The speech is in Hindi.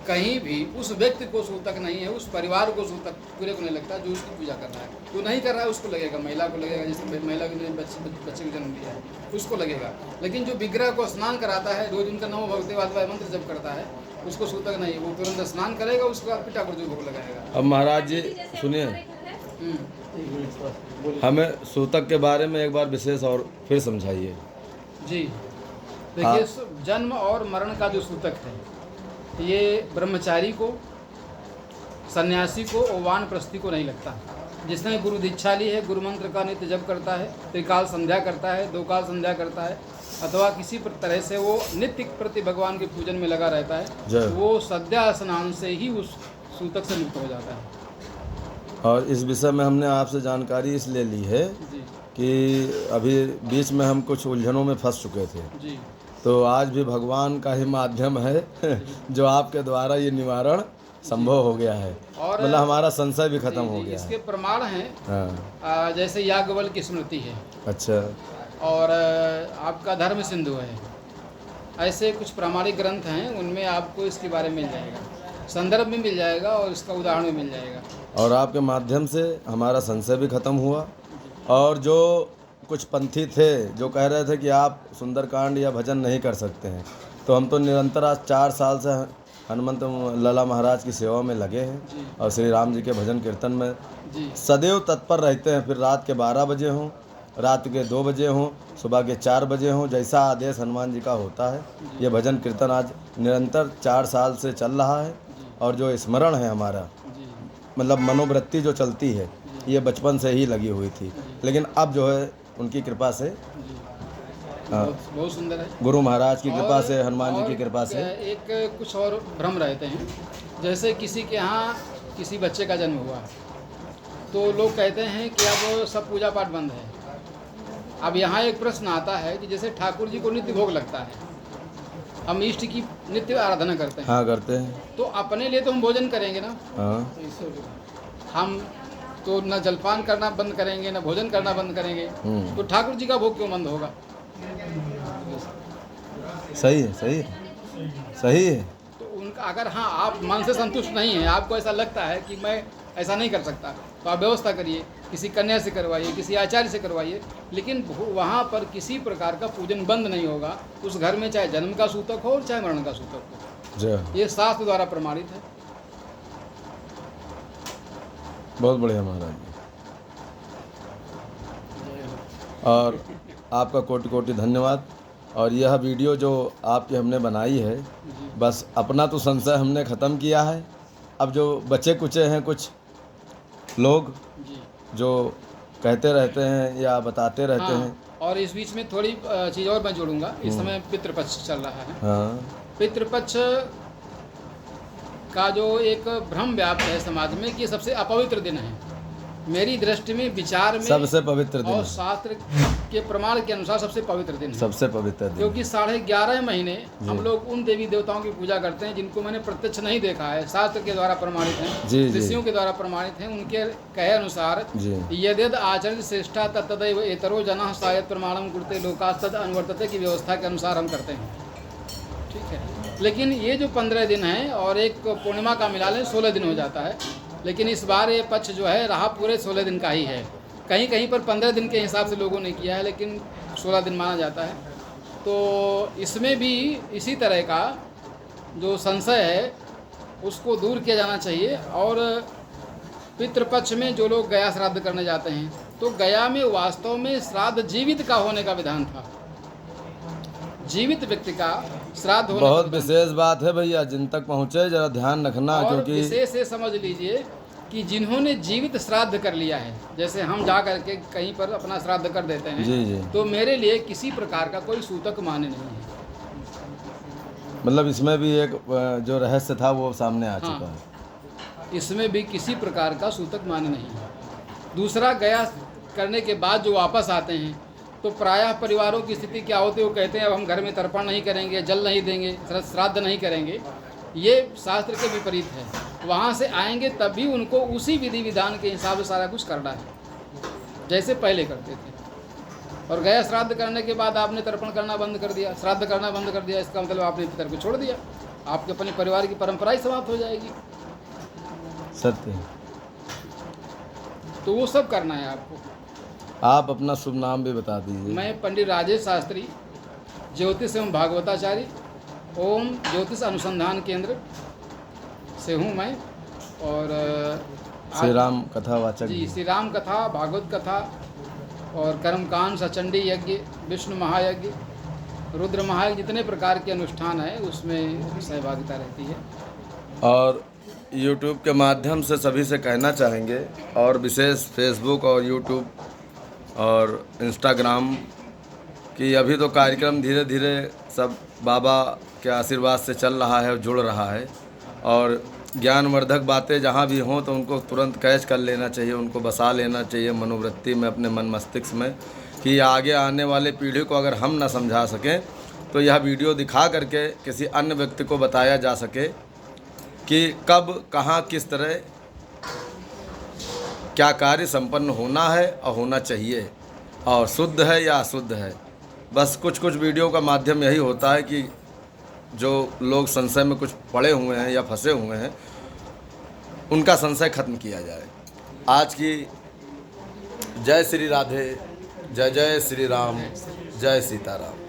कहीं भी उस व्यक्ति को सूतक नहीं है, उस परिवार को सूतक पूरे को नहीं लगता जो उसकी पूजा कर रहा है। जो नहीं कर रहा है उसको लगेगा, महिला को लगेगा, जैसे महिला ने बच्चे को जन्म दिया है उसको लगेगा। लेकिन जो विग्रह को स्नान कराता है, रोज उनका नमो भगवते वासुदेवाय मंत्र जप करता है, उसको सूतक नहीं, वो तुरंत स्नान करेगा, उसके बाद ठाकुर जी भोग लगाएगा। अब महाराज जी सुनिए, हमें सूतक के बारे में एक बार विशेष और फिर समझाइए। जी देखिए, जन्म और मरण का जो सूतक है, ये ब्रह्मचारी को, सन्यासी को और वानप्रस्थी को नहीं लगता। जिसने गुरु दीक्षा ली है, गुरु मंत्र का नित्य जप करता है, त्रिकाल संध्या करता है, 2 काल संध्या करता है, अथवा किसी तरह से वो नित्य प्रति भगवान के पूजन में लगा रहता है, वो सद्या स्नान से ही उस सूतक से मुक्त हो जाता है। और इस विषय में हमने आपसे जानकारी इसलिए ली है जी कि अभी बीच में हम कुछ उलझनों में फंस चुके थे, जी, तो आज भी भगवान का ही माध्यम है जो आपके द्वारा ये निवारण संभव हो गया है, और मतलब हमारा संशय भी खत्म हो गया इसके है। प्रमाण हैं। हाँ, जैसे याज्ञवल्क्य की स्मृति है, अच्छा, और आपका धर्म सिंधु है, ऐसे कुछ प्रामाणिक ग्रंथ हैं, उनमें आपको इसके बारे में मिल जाएगा, संदर्भ में मिल जाएगा और इसका उदाहरण भी मिल जाएगा। और आपके माध्यम से हमारा संशय भी खत्म हुआ। और जो कुछ पंथी थे जो कह रहे थे कि आप सुंदरकांड या भजन नहीं कर सकते हैं, तो हम तो निरंतर आज 4 साल से हनुमंत लला महाराज की सेवा में लगे हैं और श्री राम जी के भजन कीर्तन में सदैव तत्पर रहते हैं। फिर रात के 12 बजे हों, रात के 2 बजे हों, सुबह के 4 बजे हों, जैसा आदेश हनुमान जी का होता है, ये भजन कीर्तन आज निरंतर 4 साल से चल रहा है। और जो स्मरण है हमारा, मतलब मनोवृत्ति जो चलती है, ये बचपन से ही लगी हुई थी, लेकिन अब जो है उनकी कृपा से, बहुत सुंदर है, गुरु महाराज की कृपा से, हनुमान जी की कृपा से। एक कुछ और भ्रम रहते हैं। जैसे किसी के यहाँ किसी बच्चे का जन्म हुआ, तो लोग कहते हैं कि अब सब पूजा पाठ बंद है। अब यहाँ एक प्रश्न आता है कि जैसे ठाकुर जी को नित्य भोग लगता है, हम इष्ट की नित्य आराधना करते हैं। हाँ, करते हैं। तो अपने लिए तो हम भोजन करेंगे ना। हाँ, हम तो न जलपान करना बंद करेंगे, न भोजन करना बंद करेंगे, तो ठाकुर जी का भोग क्यों बंद होगा? सही है, सही है, सही है। तो उनका अगर, हाँ, आप मन से संतुष्ट नहीं हैं, आपको ऐसा लगता है कि मैं ऐसा नहीं कर सकता, तो आप व्यवस्था करिए, किसी कन्या से करवाइए, किसी आचार्य से करवाइए, लेकिन वहाँ पर किसी प्रकार का पूजन बंद नहीं होगा। उस घर में चाहे जन्म का सूतक हो और चाहे मरण का सूतक हो, ये शास्त्र द्वारा प्रमाणित है। बहुत बढ़िया महाराज जी, और आपका कोटि कोटि धन्यवाद। और यह वीडियो जो आपकी हमने बनाई है, बस अपना तो संशय हमने ख़त्म किया है। अब जो बचे कुचे हैं कुछ लोग जो कहते रहते हैं या बताते रहते हैं। और इस बीच में थोड़ी चीज़ और मैं जोड़ूंगा। इस समय पितृपक्ष चल रहा है। हाँ, पितृपक्ष का जो एक भ्रम व्याप्त है समाज में कि सबसे अपवित्र दिन है। मेरी दृष्टि में, विचार में, सबसे पवित्र दिन और शास्त्र के प्रमाण के अनुसार सबसे पवित्र दिन है। सबसे पवित्र दिन, क्योंकि 11.5 महीने हम लोग उन देवी देवताओं की पूजा करते हैं जिनको मैंने प्रत्यक्ष नहीं देखा है, शास्त्र के द्वारा प्रमाणित हैं, ऋषियों के द्वारा प्रमाणित हैं। उनके कहे अनुसार यद्यद आचरण श्रेष्ठा तत्तदैव एतरो जनः शायद प्रमाणम कुरुते लोकास्तद अनुवर्तते की व्यवस्था के अनुसार हम करते हैं। ठीक है, लेकिन ये जो 15 दिन है और एक पूर्णिमा का मिला लें 16 दिन हो जाता है। लेकिन इस बार ये पक्ष जो है रहा पूरे 16 दिन का ही है। कहीं कहीं पर 15 दिन के हिसाब से लोगों ने किया है, लेकिन 16 दिन माना जाता है। तो इसमें भी इसी तरह का जो संशय है उसको दूर किया जाना चाहिए। और पितृपक्ष में जो लोग गया श्राद्ध करने जाते हैं, तो गया में वास्तव में श्राद्ध जीवित का होने का विधान था। जीवित व्यक्ति का श्राद्ध होने बहुत विशेष बात है भैया, जिन तक पहुँचे जरा ध्यान रखना। और क्योंकि विशेष से समझ लीजिए कि जिन्होंने जीवित श्राद्ध कर लिया है, जैसे हम जा करके कहीं पर अपना श्राद्ध कर देते हैं, जी, तो मेरे लिए किसी प्रकार का कोई सूतक मान्य नहीं है। मतलब इसमें भी एक जो रहस्य था वो सामने आ चुका है। इसमें भी किसी प्रकार का सूतक मान्य नहीं है। दूसरा, गया करने के बाद जो वापस आते हैं, तो प्रायः परिवारों की स्थिति क्या होती है, वो कहते हैं अब हम घर में तर्पण नहीं करेंगे, जल नहीं देंगे, श्राद्ध नहीं करेंगे। ये शास्त्र के विपरीत है। वहाँ से आएंगे तब भी उनको उसी विधि विधान के हिसाब से सारा कुछ करना है जैसे पहले करते थे। और गया श्राद्ध करने के बाद आपने तर्पण करना बंद कर दिया, श्राद्ध करना बंद कर दिया, इसका मतलब आपने पितर को छोड़ दिया। आपके अपने परिवार की परंपरा ही समाप्त हो जाएगी। सत्य है। तो वो सब करना है आपको। आप अपना शुभ नाम भी बता दीजिए। मैं पंडित राजेश शास्त्री, ज्योतिष एवं भागवताचार्य, ओम ज्योतिष अनुसंधान केंद्र से हूँ मैं। और श्री राम कथावाचक जी, श्री राम कथा, भागवत कथा और कर्मकांड, सचंडी यज्ञ, विष्णु महायज्ञ, रुद्र महायज्ञ, जितने प्रकार के अनुष्ठान है उसमें सहभागिता रहती है। और YouTube के माध्यम से सभी से कहना चाहेंगे, और विशेष फेसबुक और YouTube और इंस्टाग्राम कि अभी तो कार्यक्रम धीरे धीरे सब बाबा के आशीर्वाद से चल रहा है और जुड़ रहा है, और ज्ञानवर्धक बातें जहाँ भी हों तो उनको तुरंत कैच कर लेना चाहिए, उनको बसा लेना चाहिए मनोवृत्ति में, अपने मन मस्तिष्क में, कि आगे आने वाले पीढ़ी को अगर हम ना समझा सकें तो यह वीडियो दिखा करके किसी अन्य व्यक्ति को बताया जा सके कि कब कहाँ किस तरह क्या कार्य संपन्न होना है और होना चाहिए, और शुद्ध है या अशुद्ध है। बस कुछ कुछ वीडियो का माध्यम यही होता है कि जो लोग संशय में कुछ पड़े हुए हैं या फंसे हुए हैं उनका संशय खत्म किया जाए। आज की जय श्री राधे, जय जय श्री राम, जय सीताराम।